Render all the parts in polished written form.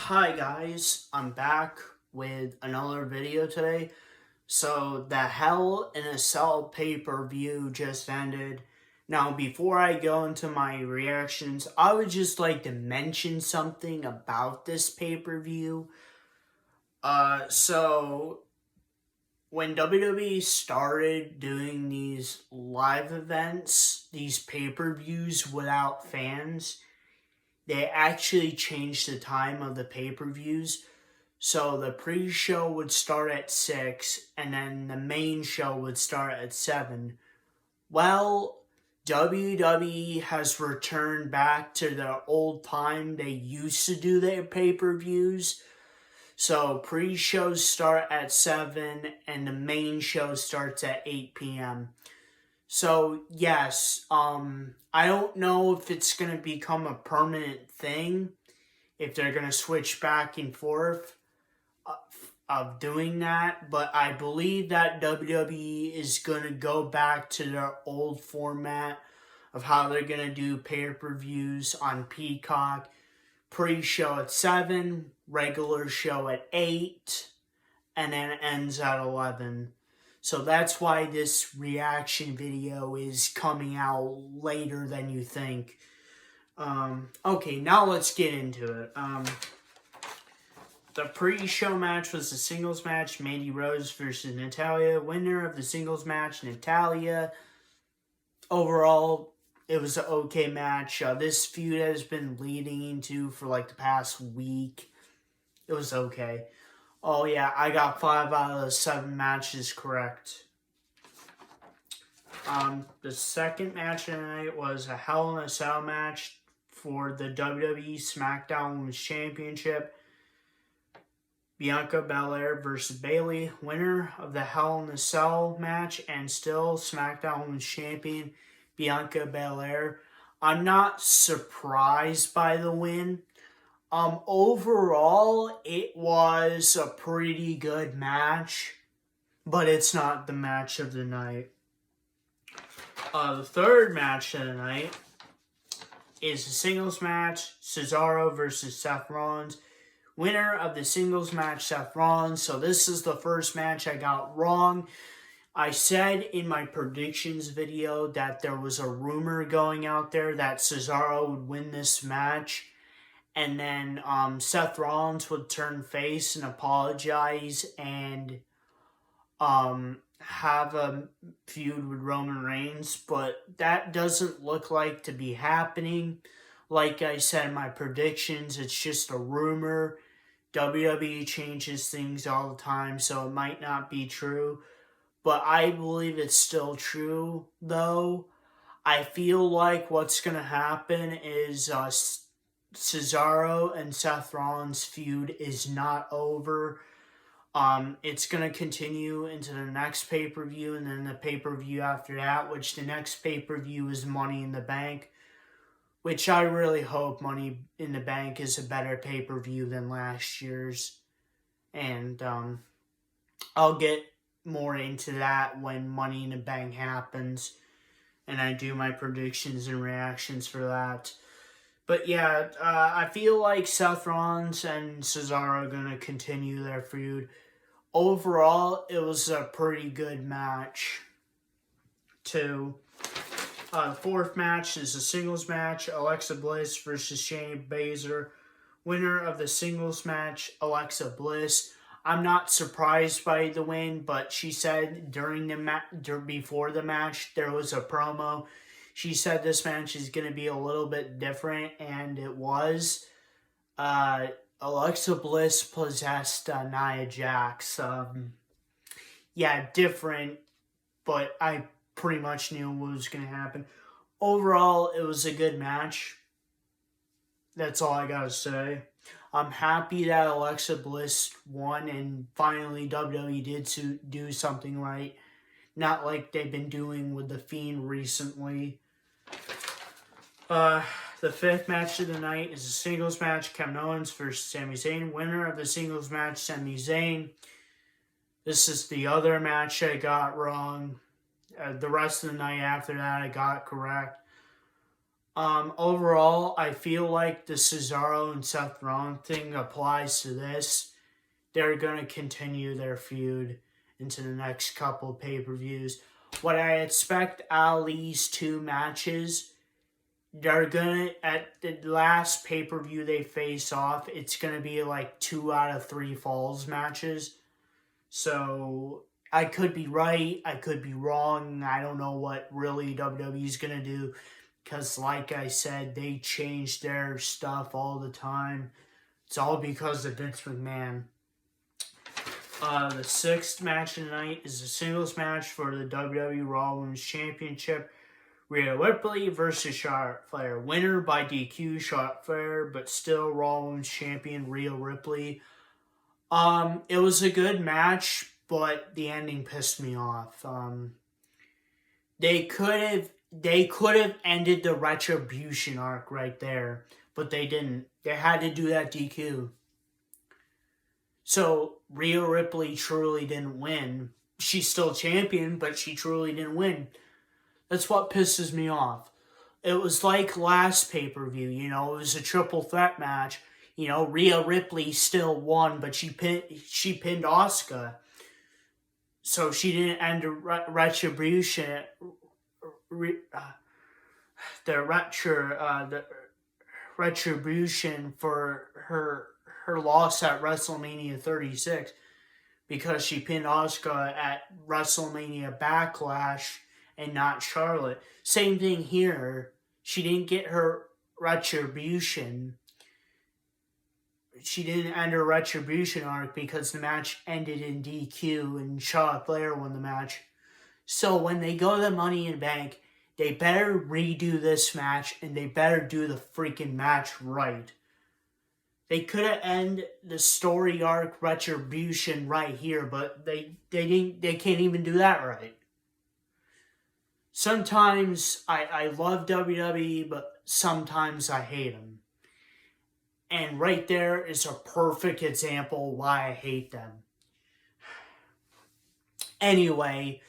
Hi guys, I'm back with another video today. So the Hell in a Cell pay-per-view just ended. Now before I go into my reactions, I would just like to mention something about this pay-per-view. So when WWE started doing these live events, these pay-per-views without fans, they actually changed the time of the pay-per-views. So the pre-show would start at 6, and then the main show would start at 7. Well, WWE has returned back to the old time they used to do their pay-per-views. So pre-shows start at 7, and the main show starts at 8 p.m. So, yes, I don't know if it's going to become a permanent thing, if they're going to switch back and forth of doing that, but I believe that WWE is going to go back to their old format of how they're going to do pay-per-views on Peacock. Pre-show at 7, regular show at 8, and then it ends at 11. So that's why this reaction video is coming out later than you think. Okay, now let's get into it. The pre-show match was a singles match, Mandy Rose versus Natalya. Winner of the singles match, Natalya. Overall, it was an okay match. This feud has been leading into for like the past week. It was okay. Oh yeah, I got 5 out of the 7 matches correct. The second match of the night was a Hell in a Cell match for the WWE SmackDown Women's Championship. Bianca Belair versus Bayley, winner of the Hell in a Cell match and still SmackDown Women's Champion, Bianca Belair. I'm not surprised by the win. Overall, it was a pretty good match, but it's not the match of the night. The third match of the night is a singles match, Cesaro versus Seth Rollins. Winner of the singles match, Seth Rollins. So this is the first match I got wrong. I said in my predictions video that there was a rumor going out there that Cesaro would win this match. And then Seth Rollins would turn face and apologize and have a feud with Roman Reigns. But that doesn't look like to be happening. Like I said in my predictions, it's just a rumor. WWE changes things all the time, so it might not be true. But I believe it's still true, though. I feel like what's going to happen is Cesaro and Seth Rollins' feud is not over. It's going to continue into the next pay-per-view, and then the pay-per-view after that, which the next pay-per-view is Money in the Bank. Which I really hope Money in the Bank is a better pay-per-view than last year's. And I'll get more into that when Money in the Bank happens. And I do my predictions and reactions for that. But yeah, I feel like Seth Rollins and Cesaro are going to continue their feud. Overall, it was a pretty good match, too. The fourth match is a singles match, Alexa Bliss versus Shayna Baszler. Winner of the singles match, Alexa Bliss. I'm not surprised by the win, but she said during the before the match, there was a promo. She said this match is going to be a little bit different, and it was. Alexa Bliss possessed Nia Jax. Yeah, different, but I pretty much knew what was going to happen. Overall, it was a good match. That's all I got to say. I'm happy that Alexa Bliss won and finally WWE did do something right. Not like they've been doing with The Fiend recently. The fifth match of the night is a singles match, Kevin Owens versus Sami Zayn. Winner of the singles match, Sami Zayn. This is the other match I got wrong. The rest of the night after that, I got correct. Overall, I feel like the Cesaro and Seth Rollins thing applies to this. They're going to continue their feud into the next couple pay-per-views. What I expect out of these two matches, they're going to, at the last pay-per-view they face off, it's going to be like 2 out of 3 falls matches. So I could be right, I could be wrong. I don't know what really WWE is going to do. Because like I said, they change their stuff all the time. It's all because of Vince McMahon. The 6th match of the night is a singles match for the WWE Raw Women's Championship. Rhea Ripley versus Charlotte Flair. Winner by DQ, Charlotte Flair, but still Raw Women's Champion Rhea Ripley. It was a good match, but the ending pissed me off. They could have ended the Retribution arc right there, but they didn't. They had to do that DQ. So, Rhea Ripley truly didn't win. She's still champion, but she truly didn't win. That's what pisses me off. It was like last pay-per-view, it was a triple threat match. Rhea Ripley still won, but she pinned Asuka. So she didn't end the Retribution. The Retribution for her loss at WrestleMania 36 because she pinned Asuka at WrestleMania Backlash and not Charlotte. Same thing here. She didn't get her Retribution. She didn't end her Retribution arc because the match ended in DQ and Charlotte Flair won the match. So when they go to the Money in the Bank, they better redo this match and they better do the freaking match right. They could have ended the story arc Retribution right here, but they didn't. They can't even do that right. Sometimes I love WWE, but sometimes I hate them. And right there is a perfect example why I hate them. Anyway,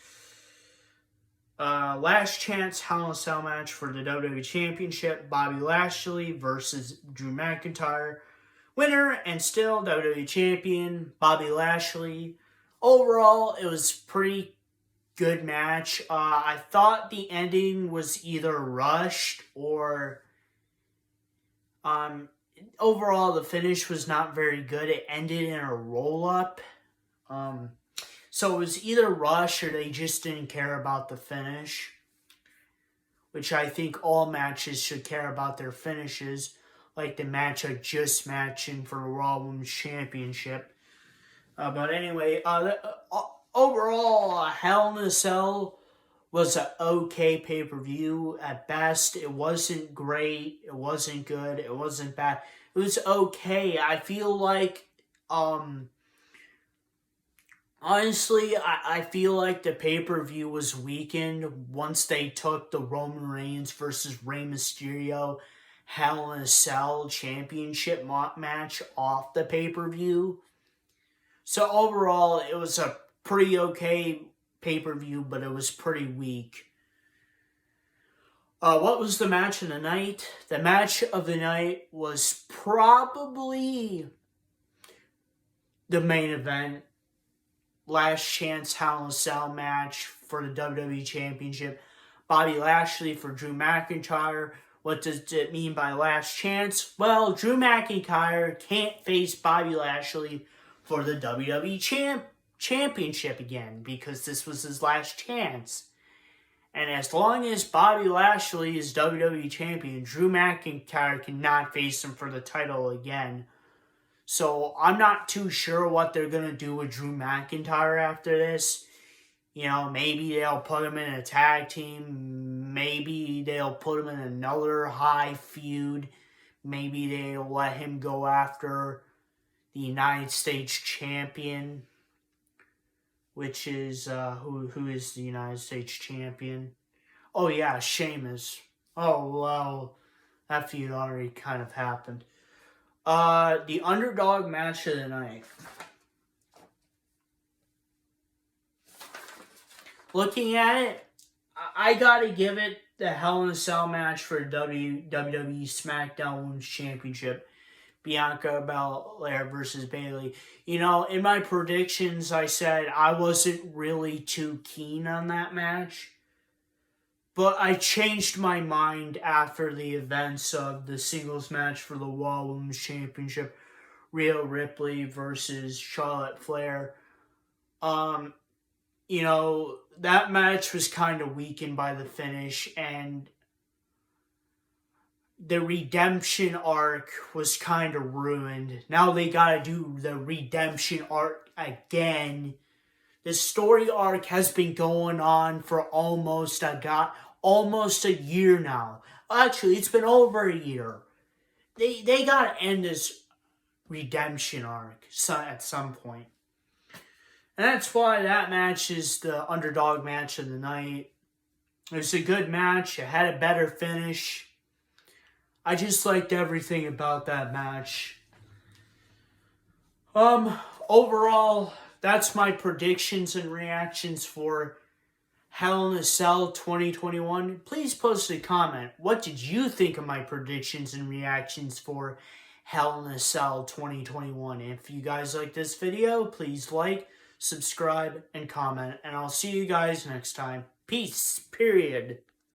last chance Hell in a Cell match for the WWE Championship. Bobby Lashley versus Drew McIntyre. Winner and still WWE Champion, Bobby Lashley. Overall, it was a pretty good match. I thought the ending was either rushed or... overall, the finish was not very good. It ended in a roll-up. So it was either rushed or they just didn't care about the finish. Which I think all matches should care about their finishes. Like the match I just mentioned for the Raw Women's Championship. But anyway, overall, Hell in a Cell was an okay pay-per-view at best. It wasn't great. It wasn't good. It wasn't bad. It was okay. I feel like, honestly, I feel like the pay-per-view was weakened once they took the Roman Reigns versus Rey Mysterio Hell in a Cell championship match off the pay-per-view. So overall, it was a pretty okay pay-per-view, but it was pretty weak. What was the match of the night? The match of the night was probably the main event. Last chance Hell in a Cell match for the WWE Championship. Bobby Lashley for Drew McIntyre. What does it mean by last chance? Well, Drew McIntyre can't face Bobby Lashley for the WWE Championship again because this was his last chance. And as long as Bobby Lashley is WWE Champion, Drew McIntyre cannot face him for the title again. So I'm not too sure what they're going to do with Drew McIntyre after this. Maybe they'll put him in a tag team. Maybe they'll put him in another high feud. Maybe they'll let him go after the United States Champion. Which is, who is the United States Champion? Oh yeah, Sheamus. Oh, well, that feud already kind of happened. The underdog match of the night. Looking at it, I gotta give it the Hell in a Cell match for WWE SmackDown Women's Championship. Bianca Belair versus Bayley. You know, in my predictions, I said I wasn't really too keen on that match. But I changed my mind after the events of the singles match for the Raw Women's Championship. Rhea Ripley versus Charlotte Flair. You know, that match was kind of weakened by the finish, and the redemption arc was kind of ruined. Now they gotta do the redemption arc again. The story arc has been going on for almost a year now. Actually, it's been over a year. They gotta end this redemption arc at some point. And that's why that match is the underdog match of the night. It was a good match. It had a better finish. I just liked everything about that match. Overall, that's my predictions and reactions for Hell in a Cell 2021. Please post a comment. What did you think of my predictions and reactions for Hell in a Cell 2021? If you guys like this video, please like, subscribe, and comment. And I'll see you guys next time. Peace. Period.